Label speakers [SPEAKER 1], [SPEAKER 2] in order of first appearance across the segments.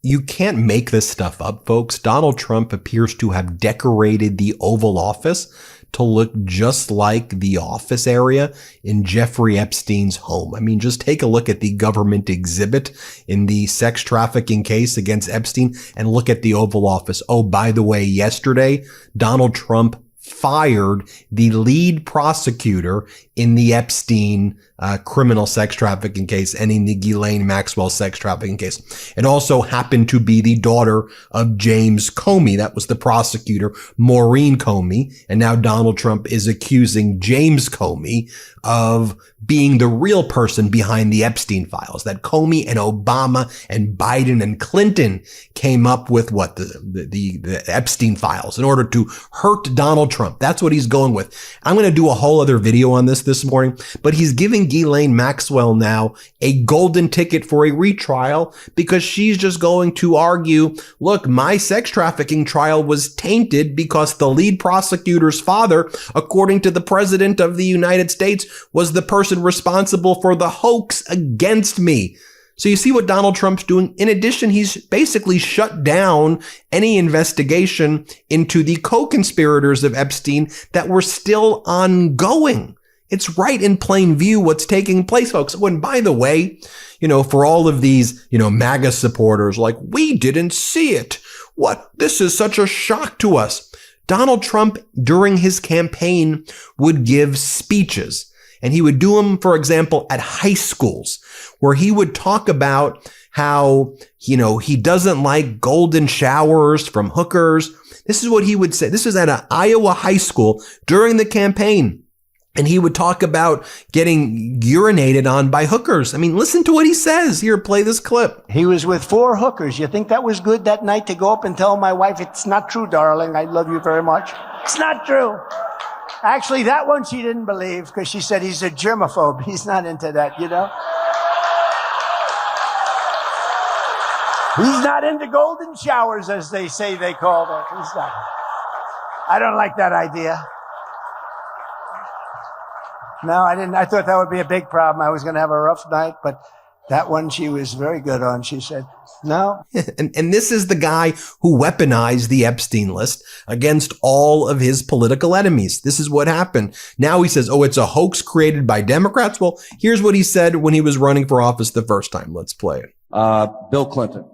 [SPEAKER 1] You can't make this stuff up, folks. Donald Trump appears to have decorated the Oval Office to look just like the office area in Jeffrey Epstein's home. I mean, just take a look at the government exhibit in the sex trafficking case against Epstein and look at the Oval Office. Oh, by the way, yesterday, Donald Trump fired the lead prosecutor in the Epstein criminal sex trafficking case and in the Ghislaine Maxwell sex trafficking case. It also happened to be the daughter of James Comey. That was the prosecutor, Maureen Comey. And now Donald Trump is accusing James Comey of being the real person behind the Epstein files, that Comey and Obama and Biden and Clinton came up with what the Epstein files in order to hurt Donald Trump. That's what he's going with. I'm going to do a whole other video on this morning, but he's giving Ghislaine Maxwell now a golden ticket for a retrial because she's just going to argue, look, my sex trafficking trial was tainted because the lead prosecutor's father, according to the president of the United States, was the person responsible for the hoax against me. So you see what Donald Trump's doing. In addition, he's basically shut down any investigation into the co-conspirators of Epstein that were still ongoing. It's right in plain view what's taking place, folks. Oh, and by the way, for all of these, MAGA supporters, like, we didn't see it. What? This is such a shock to us. Donald Trump, during his campaign, would give speeches. And he would do them, for example, at high schools, where he would talk about how, he doesn't like golden showers from hookers. This is what he would say. This was at an Iowa high school during the campaign. And he would talk about getting urinated on by hookers. I mean, listen to what he says. Here, play this clip.
[SPEAKER 2] He was with 4 hookers. You think that was good that night to go up and tell my wife, it's not true, darling. I love you very much. It's not true. Actually, that one she didn't believe because she said he's a germaphobe. He's not into that, He's not into golden showers, as they say they call them. He's not. I don't like that idea. No, I didn't. I thought that would be a big problem. I was going to have a rough night, but that one she was very good on. She said, no.
[SPEAKER 1] And this is the guy who weaponized the Epstein list against all of his political enemies. This is what happened. Now he says, oh, it's a hoax created by Democrats. Well, here's what he said when he was running for office the first time. Let's play it.
[SPEAKER 3] Bill Clinton.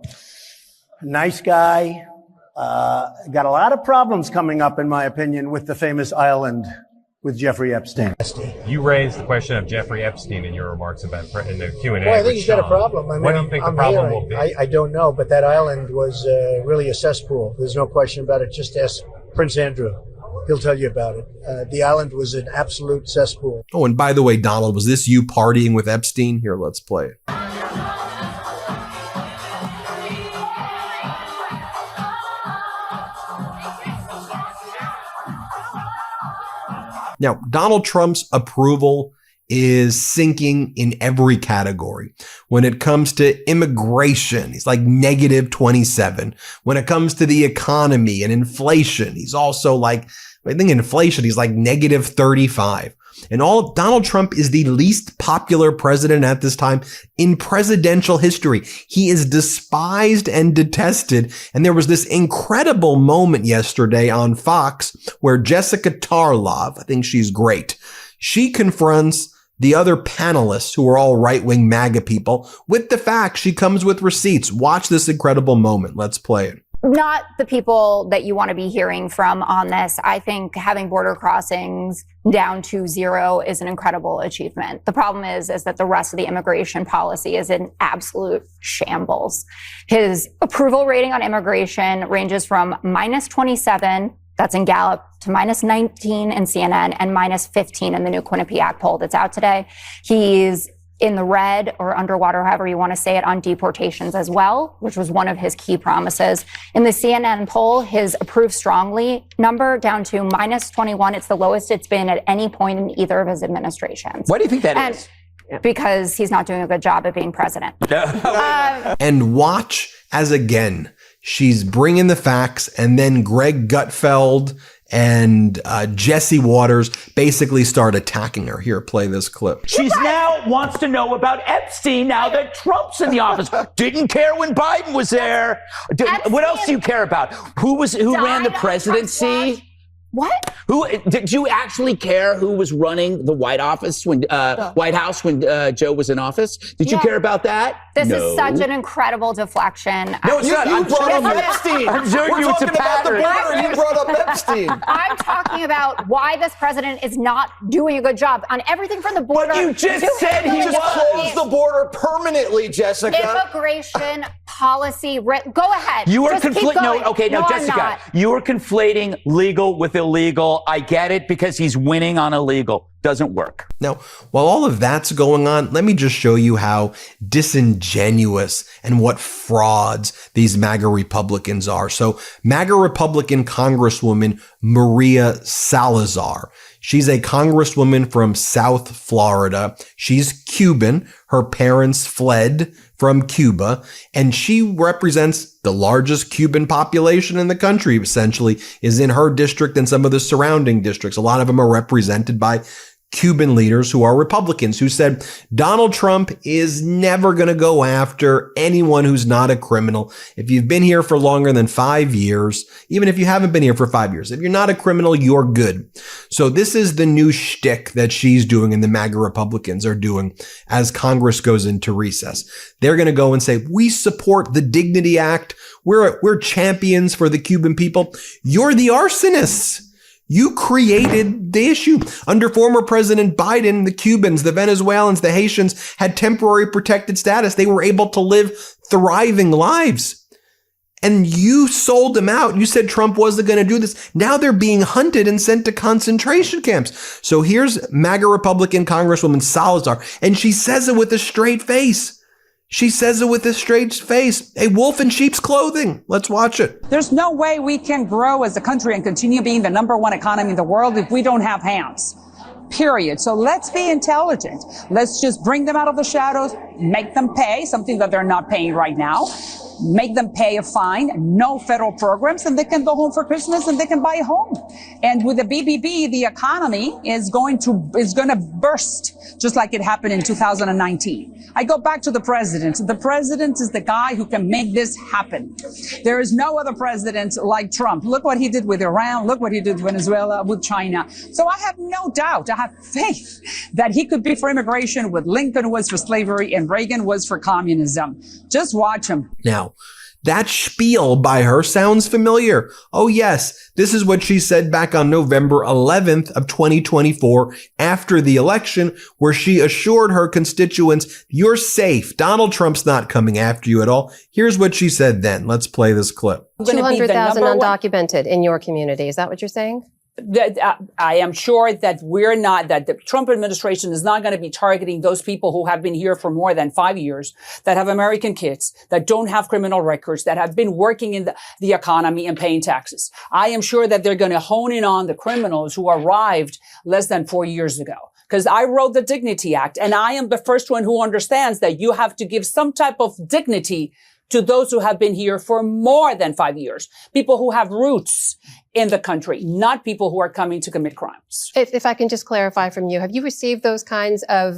[SPEAKER 2] Nice guy. Got a lot of problems coming up, in my opinion, with the famous island with Jeffrey Epstein.
[SPEAKER 4] You raised the question of Jeffrey Epstein in your remarks about in the Q&A.
[SPEAKER 2] Well, I think he's got a problem. I mean,
[SPEAKER 4] what do you think the problem will be?
[SPEAKER 2] I don't know, but that island was really a cesspool. There's no question about it. Just ask Prince Andrew. He'll tell you about it. The island was an absolute cesspool.
[SPEAKER 1] Oh, and by the way, Donald, was this you partying with Epstein? Here, let's play it. Now, Donald Trump's approval is sinking in every category. When it comes to immigration, he's like negative 27. When it comes to the economy and inflation, he's also like, I think inflation, he's like negative 35. And Donald Trump is the least popular president at this time in presidential history. He is despised and detested. And there was this incredible moment yesterday on Fox where Jessica Tarlov, I think she's great, she confronts the other panelists who are all right-wing MAGA people with the facts. She comes with receipts. Watch this incredible moment. Let's play it.
[SPEAKER 5] Not the people that you want to be hearing from on this. I think having border crossings down to 0 is an incredible achievement. The problem is that the rest of the immigration policy is in absolute shambles. His approval rating on immigration ranges from minus 27, that's in Gallup, to minus 19 in CNN and minus 15 in the new Quinnipiac poll that's out today. He's in the red or underwater, however you want to say it, on deportations as well, which was one of his key promises. In the CNN poll, his approved strongly number down to minus 21. It's the lowest it's been at any point in either of his administrations.
[SPEAKER 3] Why do you think that is?
[SPEAKER 5] Because he's not doing a good job at being president.
[SPEAKER 1] And watch as again, she's bringing the facts, and then Greg Gutfeld And Jesse Waters basically started attacking her. Here, play this clip.
[SPEAKER 6] She's now wants to know about Epstein now that Trump's in the office. Didn't care when Biden was there. What else do you care about? Who ran the presidency?
[SPEAKER 5] What?
[SPEAKER 6] Did you actually care who was running the White House when Joe was in office? Did you care about that?
[SPEAKER 5] This is such an incredible deflection.
[SPEAKER 6] No, it's not.
[SPEAKER 7] You brought up Epstein.
[SPEAKER 6] I'm showing you it's a pattern.
[SPEAKER 7] You brought up Epstein.
[SPEAKER 5] I'm talking about why this president is not doing a good job on everything from the border.
[SPEAKER 6] But you just said he
[SPEAKER 7] just closed the border permanently, Jessica.
[SPEAKER 5] Immigration policy. Go ahead.
[SPEAKER 6] You are
[SPEAKER 5] conflating.
[SPEAKER 6] Now, Jessica, you are conflating legal with illegal. I get it because he's winning on illegal. Doesn't work.
[SPEAKER 1] Now, while all of that's going on, let me just show you how disingenuous and what frauds these MAGA Republicans are. So, MAGA Republican Congresswoman Maria Salazar. She's a congresswoman from South Florida. She's Cuban. Her parents fled from Cuba, and she represents the largest Cuban population in the country, essentially, is in her district and some of the surrounding districts. A lot of them are represented by Cuban leaders who are Republicans who said Donald Trump is never going to go after anyone who's not a criminal. If you've been here for longer than 5 years, even if you haven't been here for 5 years, if you're not a criminal, you're good. So this is the new shtick that she's doing and the MAGA Republicans are doing as Congress goes into recess. They're going to go and say, we support the Dignity Act. We're champions for the Cuban people. You're the arsonists. You created the issue. Under former President Biden, the Cubans, the Venezuelans, the Haitians had temporary protected status. They were able to live thriving lives. And you sold them out. You said Trump wasn't going to do this. Now they're being hunted and sent to concentration camps. So here's MAGA Republican Congresswoman Salazar, and she says it with a straight face. She says it with a straight face, a wolf in sheep's clothing. Let's watch it.
[SPEAKER 8] There's no way we can grow as a country and continue being the #1 economy in the world if we don't have hands. Period. So let's be intelligent. Let's just bring them out of the shadows, make them pay something that they're not paying right now. Make them pay a fine, no federal programs, and they can go home for Christmas and they can buy a home. And with the BBB, the economy is going to burst, just like it happened in 2019. I go back to the president. The president is the guy who can make this happen. There is no other president like Trump. Look what he did with Iran. Look what he did with Venezuela, with China. So I have no doubt, I have faith that he could be for immigration what Lincoln was for slavery and Reagan was for communism. Just watch him.
[SPEAKER 1] Now, that spiel by her sounds familiar. Oh yes, this is what she said back on November 11th of 2024 after the election, where she assured her constituents, you're safe. Donald Trump's not coming after you at all. Here's what she said then. Let's play this clip.
[SPEAKER 9] 200,000 undocumented in your community. Is that what you're saying?
[SPEAKER 8] I am sure that that the Trump administration is not going to be targeting those people who have been here for more than 5 years, that have American kids, that don't have criminal records, that have been working in the economy and paying taxes. I am sure that they're going to hone in on the criminals who arrived less than 4 years ago. Because I wrote the Dignity Act, and I am the first one who understands that you have to give some type of dignity to those who have been here for more than 5 years. People who have roots in the country, not people who are coming to commit crimes.
[SPEAKER 9] If I can just clarify from you, have you received those kinds of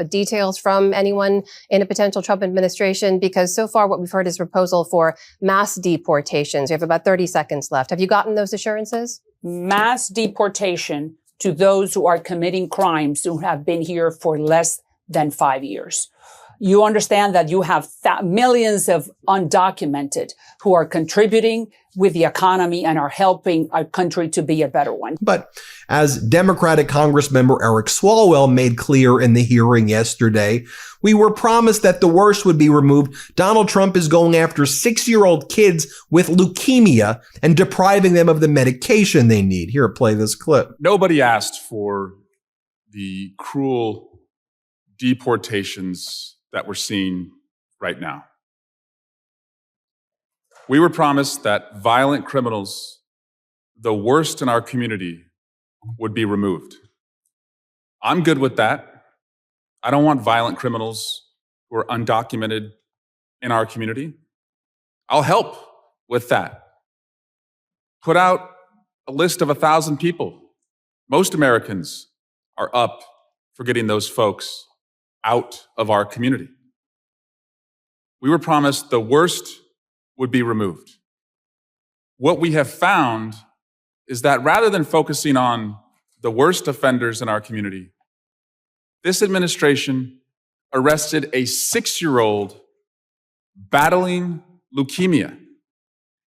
[SPEAKER 9] details from anyone in a potential Trump administration? Because so far what we've heard is a proposal for mass deportations. You have about 30 seconds left. Have you gotten those assurances?
[SPEAKER 8] Mass deportation to those who are committing crimes who have been here for less than 5 years. You understand that you have millions of undocumented who are contributing with the economy and are helping our country to be a better one.
[SPEAKER 1] But as Democratic Congressmember Eric Swalwell made clear in the hearing yesterday, we were promised that the worst would be removed. Donald Trump is going after 6-year-old kids with leukemia and depriving them of the medication they need. Here, play this clip.
[SPEAKER 10] Nobody asked for the cruel deportations that we're seeing right now. We were promised that violent criminals, the worst in our community, would be removed. I'm good with that. I don't want violent criminals who are undocumented in our community. I'll help with that. Put out a list of 1,000 people. Most Americans are up for getting those folks out of our community. We were promised the worst would be removed. What we have found is that rather than focusing on the worst offenders in our community, this administration arrested a 6-year-old battling leukemia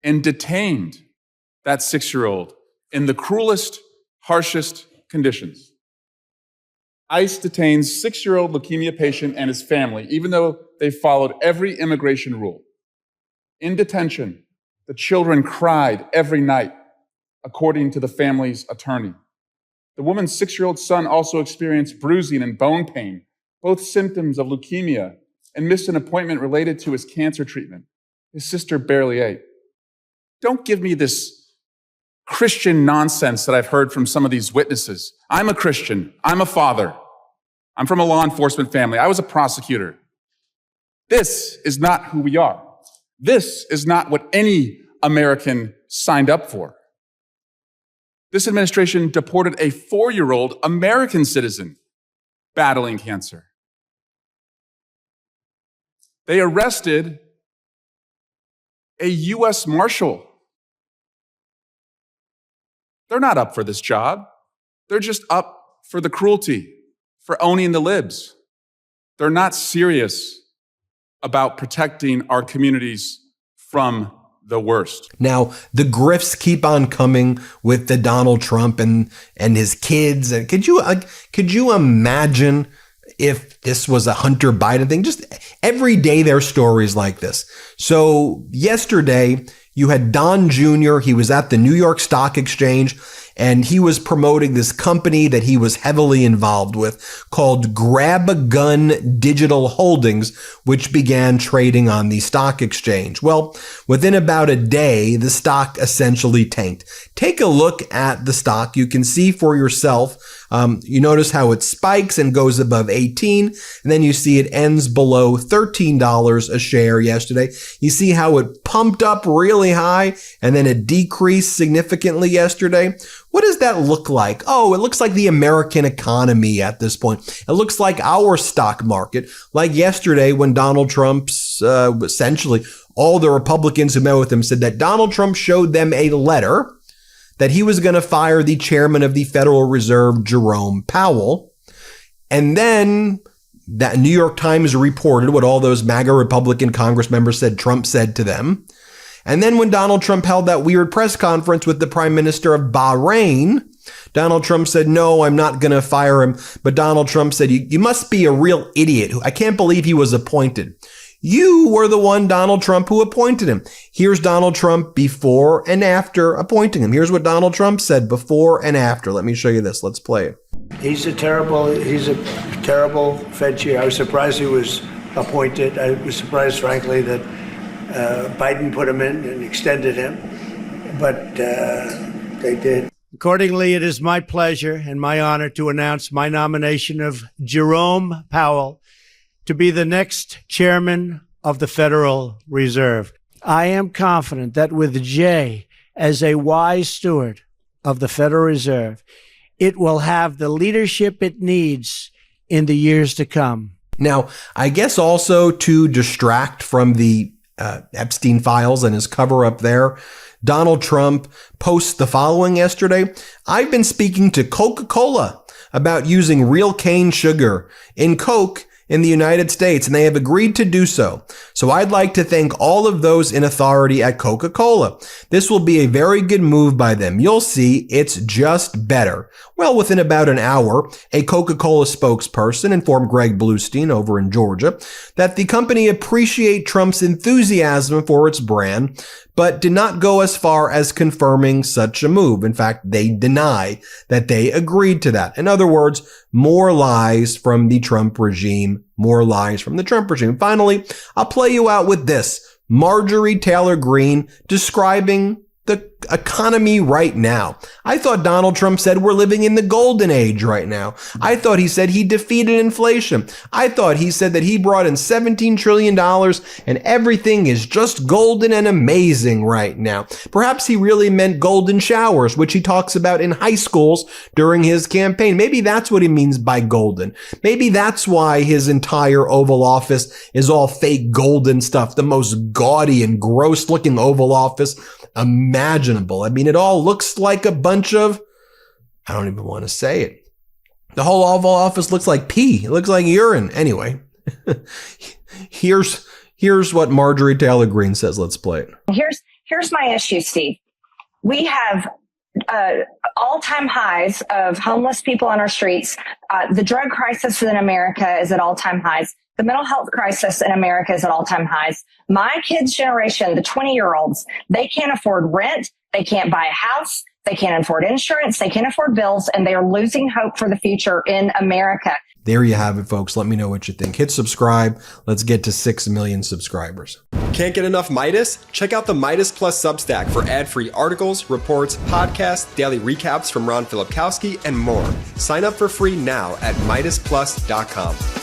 [SPEAKER 10] and detained that 6-year-old in the cruelest, harshest conditions. ICE detains 6-year-old leukemia patient and his family, even though they followed every immigration rule. In detention, the children cried every night, according to the family's attorney. The woman's 6-year-old son also experienced bruising and bone pain, both symptoms of leukemia, and missed an appointment related to his cancer treatment. His sister barely ate. Don't give me this Christian nonsense that I've heard from some of these witnesses. I'm a Christian. I'm a father. I'm from a law enforcement family. I was a prosecutor. This is not who we are. This is not what any American signed up for. This administration deported a 4-year-old American citizen battling cancer. They arrested a U.S. Marshal. They're not up for this job. They're just up for the cruelty, for owning the libs. They're not serious about protecting our communities from the worst.
[SPEAKER 1] Now, the grifts keep on coming with the Donald Trump and his kids. And could you imagine if this was a Hunter Biden thing? Just every day there are stories like this. So yesterday, you had Don Jr., he was at the New York Stock Exchange, and he was promoting this company that he was heavily involved with called Grab a Gun Digital Holdings, which began trading on the stock exchange. Well, within about a day, the stock essentially tanked. Take a look at the stock. You can see for yourself. You notice how it spikes and goes above 18, and then you see it ends below $13 a share yesterday. You see how it pumped up really high and then it decreased significantly yesterday. What does that look like? Oh, it looks like the American economy at this point. It looks like our stock market, like yesterday when Donald Trump's, essentially all the Republicans who met with him said that Donald Trump showed them a letter that he was going to fire the chairman of the Federal Reserve, Jerome Powell. And then that New York Times reported what all those MAGA Republican Congress members said Trump said to them. And then when Donald Trump held that weird press conference with the Prime Minister of Bahrain, Donald Trump said, no, I'm not going to fire him. But Donald Trump said, you must be a real idiot. I can't believe he was appointed. You were the one, Donald Trump, who appointed him. Here's Donald Trump before and after appointing him. Here's what Donald Trump said before and after. Let me show you this. Let's play it.
[SPEAKER 2] He's a terrible Fed chair. I was surprised he was appointed. I was surprised, frankly, that Biden put him in and extended him. But they did. Accordingly, it is my pleasure and my honor to announce my nomination of Jerome Powell to be the next chairman of the Federal Reserve. I am confident that with Jay as a wise steward of the Federal Reserve, it will have the leadership it needs in the years to come.
[SPEAKER 1] Now, I guess also to distract from the Epstein files and his cover up there, Donald Trump posts the following yesterday. I've been speaking to Coca-Cola about using real cane sugar in Coke in the United States, and they have agreed to do so. So I'd like to thank all of those in authority at Coca-Cola. This will be a very good move by them. You'll see it's just better. Well, within about an hour, a Coca-Cola spokesperson informed Greg Bluestein over in Georgia that the company appreciate Trump's enthusiasm for its brand, but did not go as far as confirming such a move. In fact, they deny that they agreed to that. In other words, more lies from the Trump regime, more lies from the Trump regime. Finally, I'll play you out with this. Marjorie Taylor Greene describing the economy right now. I thought Donald Trump said we're living in the golden age right now. I thought he said he defeated inflation. I thought he said that he brought in $17 trillion and everything is just golden and amazing right now. Perhaps he really meant golden showers, which he talks about in high schools during his campaign. Maybe that's what he means by golden. Maybe that's why his entire Oval Office is all fake golden stuff, the most gaudy and gross looking Oval Office imaginable. I mean, it all looks like a bunch of, I don't even want to say it. The whole Oval Office looks like pee. It looks like urine. Anyway, here's what Marjorie Taylor Greene says. Let's play it.
[SPEAKER 11] Here's my issue, Steve. We have all-time highs of homeless people on our streets. The drug crisis in America is at all-time highs. The mental health crisis in America is at all-time highs. My kids' generation, the 20-year-olds, they can't afford rent. They can't buy a house. They can't afford insurance. They can't afford bills, and they are losing hope for the future in America.
[SPEAKER 1] There you have it, folks. Let me know what you think. Hit subscribe. Let's get to 6 million subscribers.
[SPEAKER 12] Can't get enough Meidas? Check out the Meidas Plus Substack for ad-free articles, reports, podcasts, daily recaps from Ron Filipkowski, and more. Sign up for free now at MeidasPlus.com.